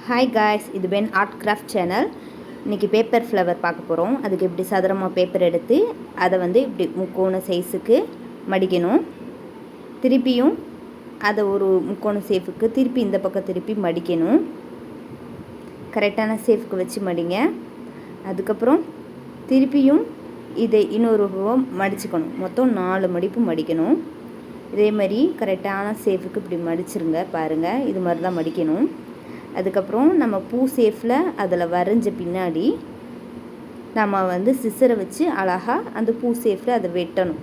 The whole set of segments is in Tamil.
ஹாய் காய்ஸ், இது பென் ஆர்ட் கிராஃப்ட் சேனல். இன்றைக்கி பேப்பர் ஃப்ளவர் பார்க்க போகிறோம். அதுக்கு இப்படி சதுரமாக பேப்பர் எடுத்து அதை இப்படி முக்கோண சைஸுக்கு மடிக்கணும். திருப்பியும் அதை ஒரு முக்கோண சேஃபுக்கு திருப்பி இந்த பக்கம் திருப்பி மடிக்கணும். கரெக்டான சேஃபுக்கு வச்சு மடிங்க. அதுக்கப்புறம் திருப்பியும் இதை இன்னொரு மடிச்சுக்கணும். மொத்தம் 4 மடிப்பு மடிக்கணும். இதே மாதிரி கரெக்டான சேஃபுக்கு இப்படி மடிச்சிருங்க. பாருங்கள், இது மாதிரி தான் மடிக்கணும். அதுக்கப்புறம் நம்ம பூ சேஃபில் அதில் வரைஞ்ச பின்னாடி நம்ம சிசரை வச்சு அழகாக அந்த பூ சேஃபில் அதை வெட்டணும்.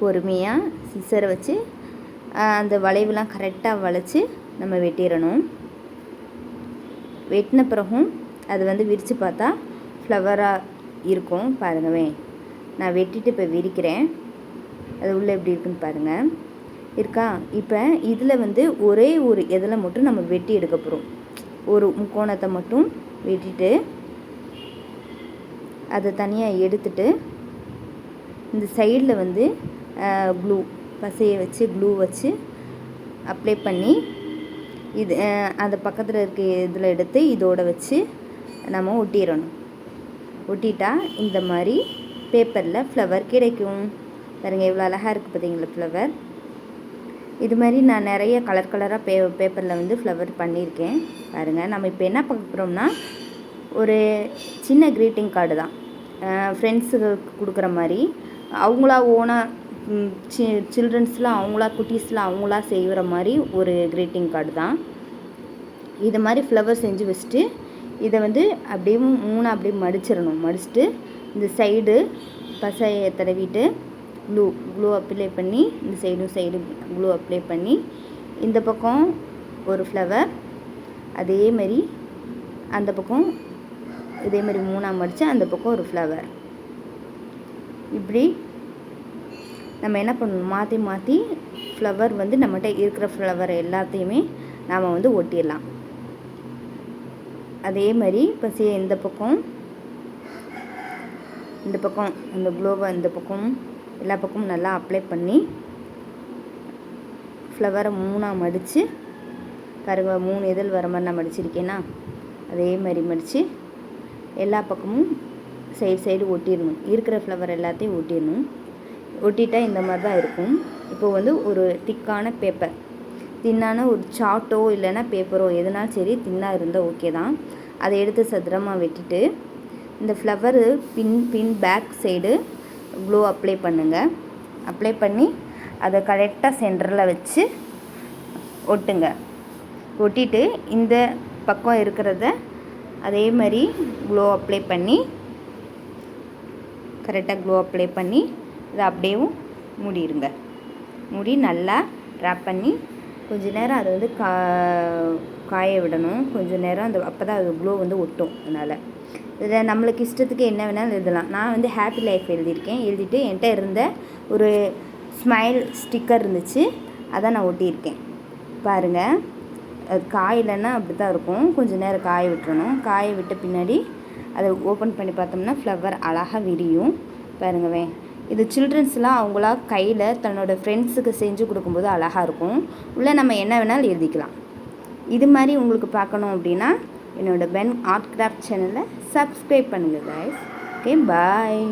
பொறுமையாக சிசரை வச்சு அந்த வளைவுலாம் கரெக்டாக வளைச்சி நம்ம வெட்டிடணும். வெட்டின பிறகும் அது விரித்து பார்த்தா ஃப்ளவராக இருக்கும். பாருங்கவே, நான் வெட்டிட்டு இப்போ விரிக்கிறேன். அது உள்ளே எப்படி இருக்குன்னு பாருங்கள். இருக்கா? இப்போ இதில் ஒரே ஒரு இதில் மட்டும் நம்ம வெட்டி எடுக்க போகிறோம். ஒரு முக்கோணத்தை மட்டும் வெட்டிட்டு அதை தனியாக எடுத்துட்டு இந்த சைடில் க்ளூ பசையை வச்சு க்ளூ வச்சு அப்ளை பண்ணி இது அந்த பக்கத்தில் இருக்க இதில் எடுத்து இதோட வச்சு நம்ம ஒட்டிடணும். ஒட்டிட்டா இந்த மாதிரி பேப்பரில் ஃப்ளவர் கிடைக்கும். பாருங்கள், எவ்வளோ அழகாக இருக்குது பார்த்தீங்களா ஃப்ளவர். இது மாதிரி நான் நிறைய கலராக பேப்பரில் ஃப்ளவர் பண்ணியிருக்கேன். பாருங்கள், நம்ம இப்போ என்ன பார்க்க போகிறோம்னா ஒரு சின்ன க்ரீட்டிங் கார்டு தான். ஃப்ரெண்ட்ஸுக்கு கொடுக்குற மாதிரி அவங்களா ஓனாக சில்ட்ரன்ஸ்லாம் அவங்களா குட்டீஸ்லாம் அவங்களா செய்கிற மாதிரி ஒரு க்ரீட்டிங் கார்டு தான். இது மாதிரி ஃப்ளவர் செஞ்சு வச்சுட்டு இதை அப்படியே 3 அப்படியே மடிச்சிடணும். மடிச்சுட்டு இந்த சைடு பசையை தடவிட்டு க்ளூ அப்ளை பண்ணி இந்த சைடு க்ளூ அப்ளை பண்ணி இந்த பக்கம் ஒரு ஃப்ளவர், அதே மாதிரி அந்த பக்கம் இதே மாதிரி 3 மடித்து அந்த பக்கம் ஒரு ஃப்ளவர். இப்படி நம்ம என்ன பண்ணணும், மாற்றி ஃப்ளவர் நம்மகிட்ட இருக்கிற ஃப்ளவர் எல்லாத்தையுமே நாம் ஒட்டிடலாம். அதே மாதிரி பசியை இந்த பக்கம் அந்த க்ளோவை இந்த பக்கம் எல்லா பக்கமும் நல்லா அப்ளை பண்ணி ஃப்ளவரை 3 மடித்து பாருங்கள், 3 இதழ் வர மாதிரி நான் மடிச்சிருக்கேன்னா அதே மாதிரி மடித்து எல்லா பக்கமும் சைடு ஒட்டிடணும். இருக்கிற ஃப்ளவர் எல்லாத்தையும் ஒட்டிடணும். ஒட்டிட்டா இந்த மாதிரி தான் இருக்கும். இப்போ ஒரு திக்கான பேப்பர், தின்னான ஒரு சார்ட்டோ இல்லைன்னா பேப்பரோ எதுனாலும் சரி, தின்னாக இருந்தால் ஓகே தான். அதை எடுத்து சதுரமாக வெட்டிட்டு இந்த ஃப்ளவரு பின் பேக் சைடு க்ளூ அப்ளை பண்ணுங்கள். அப்ளை பண்ணி அதை கரெக்டாக சென்டரில் வச்சு ஒட்டுங்க. ஒட்டிட்டு இந்த பக்கம் இருக்கிறத அதே மாதிரி க்ளூ அப்ளை பண்ணி கரெக்டாக க்ளூ அப்ளை பண்ணி இதை அப்படியே மூடிடுங்க. மூடி நல்லா ரேப் பண்ணி கொஞ்சம் நேரம் அதை காய விடணும். கொஞ்சம் நேரம் அப்போ தான் அது க்ளூ ஒட்டும். அதனால் இதில் நம்மளுக்கு இஷ்டத்துக்கு என்ன வேணாலும் எழுதலாம். நான் ஹாப்பி லைஃப் எழுதியிருக்கேன். எழுதிட்டு என்கிட்ட இருந்த ஒரு ஸ்மைல் ஸ்டிக்கர் இருந்துச்சு, அதை நான் ஒட்டியிருக்கேன். பாருங்கள், அது காயிலன்னா அப்படி தான் இருக்கும். கொஞ்சம் நேரம் காய விட்டுறணும். காய விட்ட பின்னாடி அதை ஓப்பன் பண்ணி பார்த்தோம்னா ஃப்ளவர் அழகாக விரியும். பாருங்கவே, இது சில்ட்ரன்ஸ்லாம் அவங்களா கையில் தன்னோட ஃப்ரெண்ட்ஸுக்கு செஞ்சு கொடுக்கும்போது அழகாக இருக்கும். உள்ளே நம்ம என்ன வேணாலும் எழுதிக்கலாம். இது மாதிரி உங்களுக்கு பார்க்கணும் அப்படின்னா என்னோடய பென் ஆர்ட் கிராஃப்ட் சேனலை சப்ஸ்கிரைப் பண்ணுங்கள் கைஸ். ஓகே, பாய்.